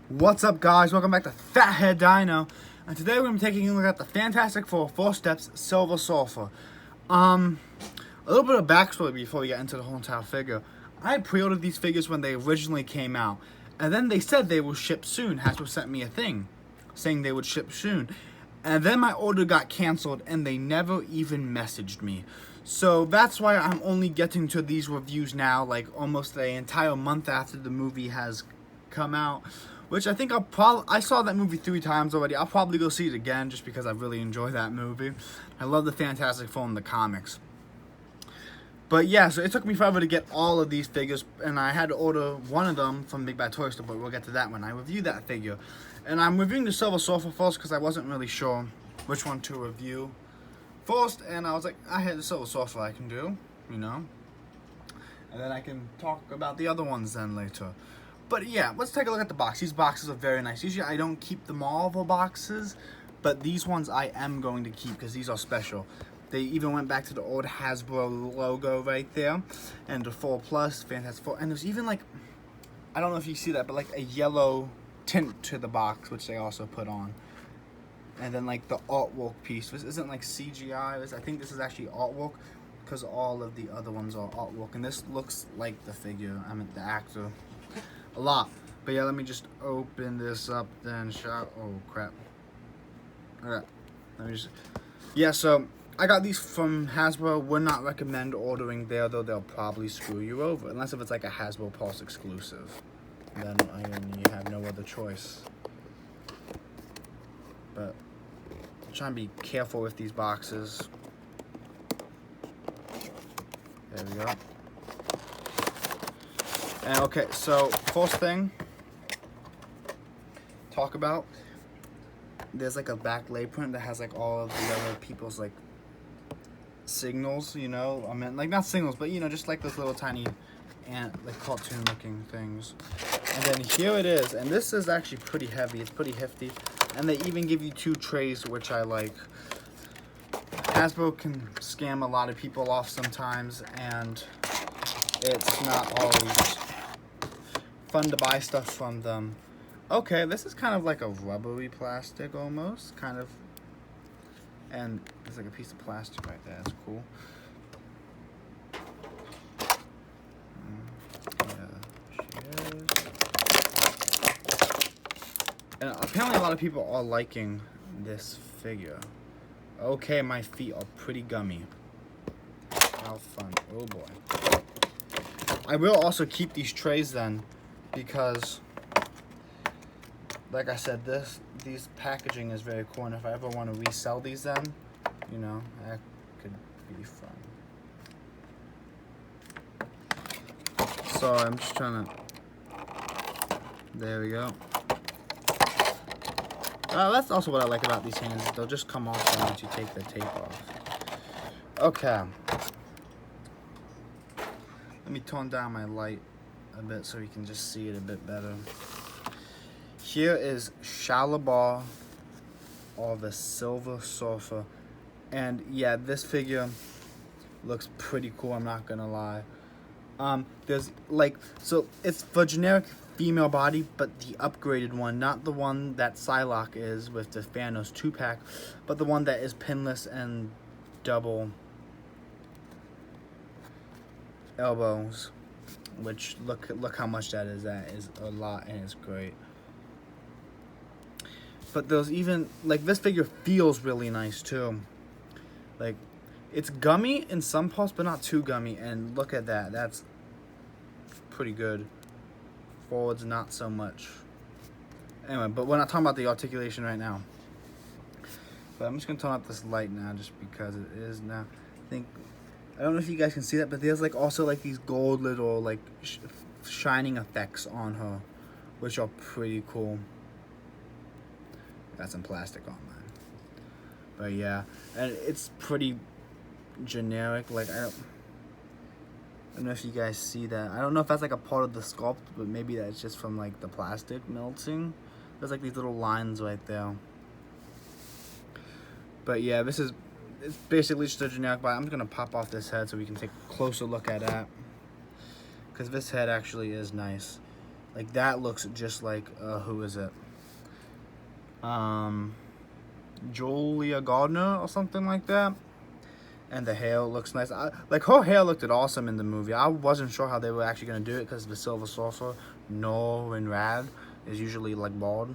What's up, guys? Welcome back to Fathead Dino, and today we're going to be taking a look at the Fantastic Four 4-Steps Silver Surfer. A little bit of backstory before we get into the whole entire figure. I pre-ordered these figures when they originally came out, and then they said they will ship soon. Hasbro sent me a thing saying they would ship soon, and then my order got canceled, and they never even messaged me. So that's why I'm only getting to these reviews now, like almost the entire month after the movie has come out. Which I think I saw that movie 3 times already. I'll probably go see it again just because I really enjoy that movie. I love the Fantastic Four in the comics. But yeah, so it took me forever to get all of these figures, and I had to order one of them from Big Bad Toy Store, but we'll get to that when I review that figure. And I'm reviewing the Silver Surfer first because I wasn't really sure which one to review first, and I was like, I had the Silver Surfer I can do, you know. And then I can talk about the other ones then later. But yeah, let's take a look at the box. These boxes are very nice. Usually I don't keep the Marvel boxes, but these ones I am going to keep because these are special. They even went back to the old Hasbro logo right there. And the 4 Plus, Fantastic Four. And there's even like, I don't know if you see that, but like a yellow tint to the box, which they also put on. And then like the artwork piece. This isn't like CGI. I think this is actually artwork because all of the other ones are artwork. And this looks like the figure, the actor. A lot. But yeah, let me just open this up then. Oh crap. Alright. Let me just. Yeah, so I got these from Hasbro. Would not recommend ordering there, though. They'll probably screw you over. Unless if it's like a Hasbro Pulse exclusive. Then you have no other choice. But I'm trying to be careful with these boxes. There we go. And okay, so first thing, talk about, there's like a back lay print that has like all of the other people's like signals, you know, like not signals, but you know, just like those little tiny like cartoon looking things. And then here it is, and this is actually pretty heavy, it's pretty hefty, and they even give you 2 trays, which I like. Hasbro can scam a lot of people off sometimes, and it's not always fun to buy stuff from them. Okay, this is kind of like a rubbery plastic almost, kind of. And there's like a piece of plastic right there. That's cool. Yeah, she is. And apparently a lot of people are liking this figure. Okay, my feet are pretty gummy. How fun. Oh boy. I will also keep these trays then, because like I said, these packaging is very cool, and if I ever want to resell these then, you know, that could be fun. So I'm just trying to, there we go. That's also what I like about these hands, they'll just come off once you take the tape off. Okay. Let me tone down my light a bit so you can just see it a bit better. Here is Shalabar, or the Silver Surfer, and yeah, this figure looks pretty cool, I'm not gonna lie. There's like, so it's for generic female body, but the upgraded one, not the one that Psylocke is with the Thanos 2-pack, but the one that is pinless and double elbows, which look how much that is. That is a lot, and it's great. But there's even like, this figure feels really nice too. Like, it's gummy in some parts, but not too gummy. And look at that, that's pretty good. Forwards, not so much. Anyway, but we're not talking about the articulation right now. But I'm just gonna turn up this light now, just because it is now. I don't know if you guys can see that, but there's like also like these gold little like shining effects on her, which are pretty cool. Got some plastic on mine, but yeah, and it's pretty generic. Like, I don't know if you guys see that. I don't know if that's like a part of the sculpt, but maybe that's just from like the plastic melting. There's like these little lines right there. But yeah, it's basically just a generic body. I'm just gonna pop off this head so we can take a closer look at that, because this head actually is nice. Like that looks just like who is it? Julia Gardner or something like that. And the hair looks nice. Like her hair looked awesome in the movie. I wasn't sure how they were actually gonna do it because the Silver Surfer, Norrin Radd, is usually like bald.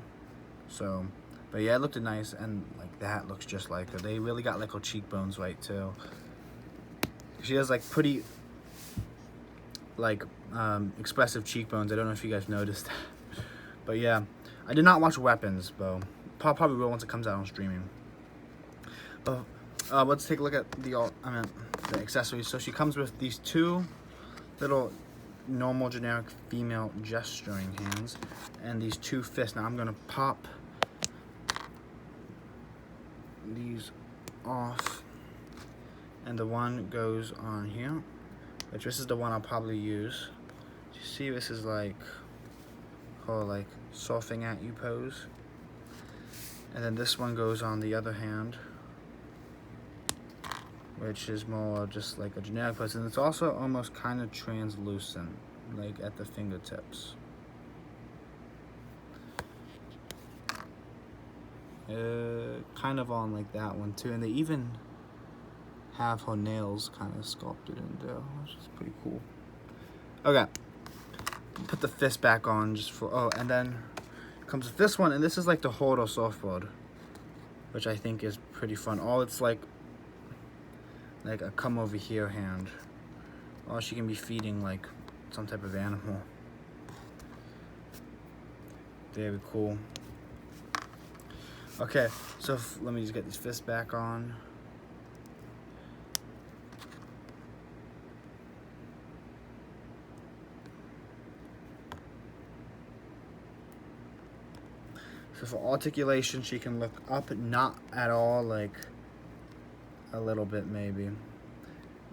So, but yeah, it looked nice, and like that looks just like her. They really got like her cheekbones right too. She has like pretty like expressive cheekbones. I don't know if you guys noticed. But yeah, I did not watch Weapons, though. Probably will once it comes out on streaming. But let's take a look at the accessories. So she comes with these two little normal generic female gesturing hands and these two fists. Now I'm gonna pop these off, and the one goes on here, which this is the one I'll probably use. You see, this is like her like surfing at you pose, and then this one goes on the other hand, which is more just like a generic pose, and it's also almost kind of translucent, like at the fingertips. Kind of on like that one too, and they even have her nails kind of sculpted in there, which is pretty cool. Okay, put the fist back on just for, and then comes with this one, and this is like the Hoarder surfboard, which I think is pretty fun. It's like a come over here hand. Or she can be feeding like some type of animal. Very cool. Okay, so let me just get these fists back on. So for articulation, she can look up, not at all, like a little bit maybe.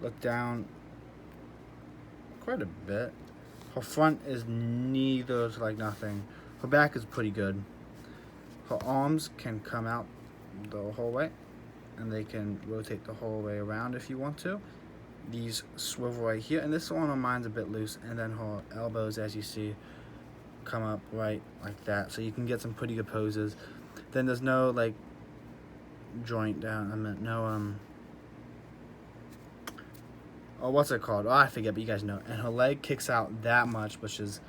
Look down quite a bit. Her front is neither like nothing. Her back is pretty good. Her arms can come out the whole way, and they can rotate the whole way around if you want to. These swivel right here, and this one on mine's a bit loose, and then her elbows, as you see, come up right like that, so you can get some pretty good poses. Then there's no like joint down, no what's it called? I forget, but you guys know. And her leg kicks out that much, which is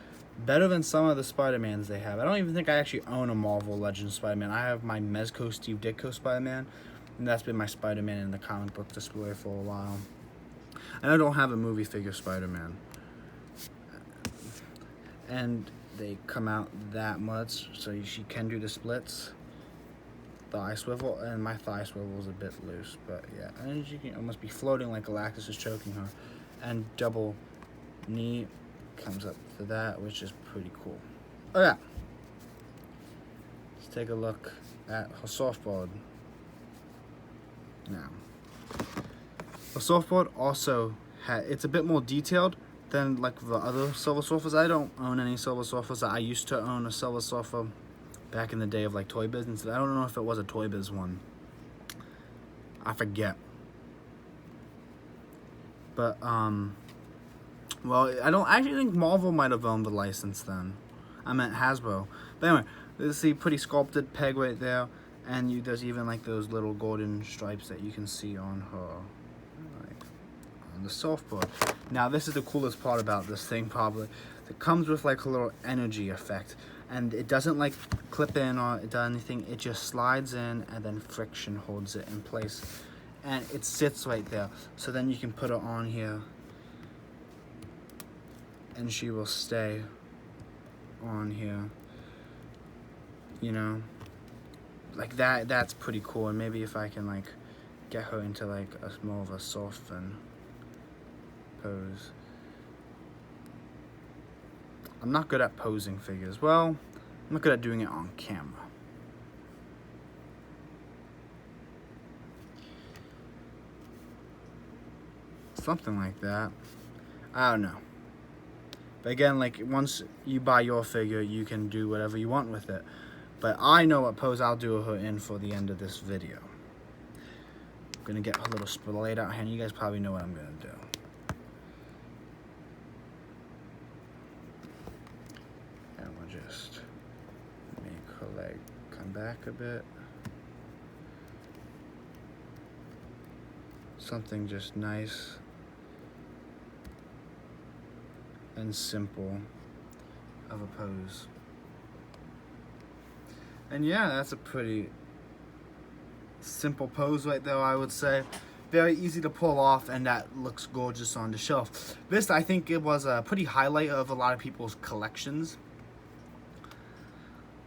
better than some of the Spider-Mans they have. I don't even think I actually own a Marvel Legends Spider-Man. I have my Mezco Steve Ditko Spider-Man, and that's been my Spider-Man in the comic book display for a while. And I don't have a movie figure Spider-Man. And they come out that much, so she can do the splits. Thigh swivel, and my thigh swivel is a bit loose, but yeah. And she can almost be floating like Galactus is choking her. And double knee comes up to that, which is pretty cool. Oh yeah. Let's take a look at her surfboard now. The surfboard also it's a bit more detailed than like the other Silver Surfers. I don't own any Silver Surfers. I used to own a Silver Surfer back in the day of like Toy Biz, and I don't know if it was a Toy Biz one. I forget. But well, I don't actually think Marvel might have owned the license then. I meant Hasbro. But anyway, this is a pretty sculpted peg right there, and there's even like those little golden stripes that you can see on her, like on the surfboard. Now this is the coolest part about this thing, probably. It comes with like a little energy effect, and it doesn't like clip in or it does anything. It just slides in, and then friction holds it in place, and it sits right there. So then you can put it on here, and she will stay on here, you know, like that. That's pretty cool. And maybe if I can like get her into like a more of a surfing pose. I'm not good at posing figures. Well, I'm not good at doing it on camera. Something like that. I don't know. But again, like once you buy your figure, you can do whatever you want with it. But I know what pose I'll do her in for the end of this video. I'm gonna get a little splayed out hand. You guys probably know what I'm gonna do. like come back a bit. Something just nice and simple of a pose. And yeah, that's a pretty simple pose right there, I would say. Very easy to pull off, and that looks gorgeous on the shelf. This, I think, it was a pretty highlight of a lot of people's collections.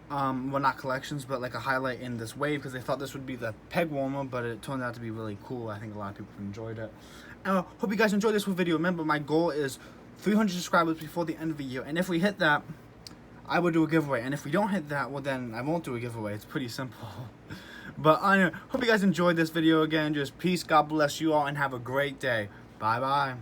Well, not collections, but like a highlight in this wave, because they thought this would be the peg warmer, but it turned out to be really cool. I think a lot of people enjoyed it. And I hope you guys enjoyed this video. Remember, my goal is 300 subscribers before the end of the year, and if we hit that, I will do a giveaway. And if we don't hit that, well, then I won't do a giveaway. It's pretty simple. But I hope you guys enjoyed this video again. Just peace, God bless you all, and have a great day. Bye-bye.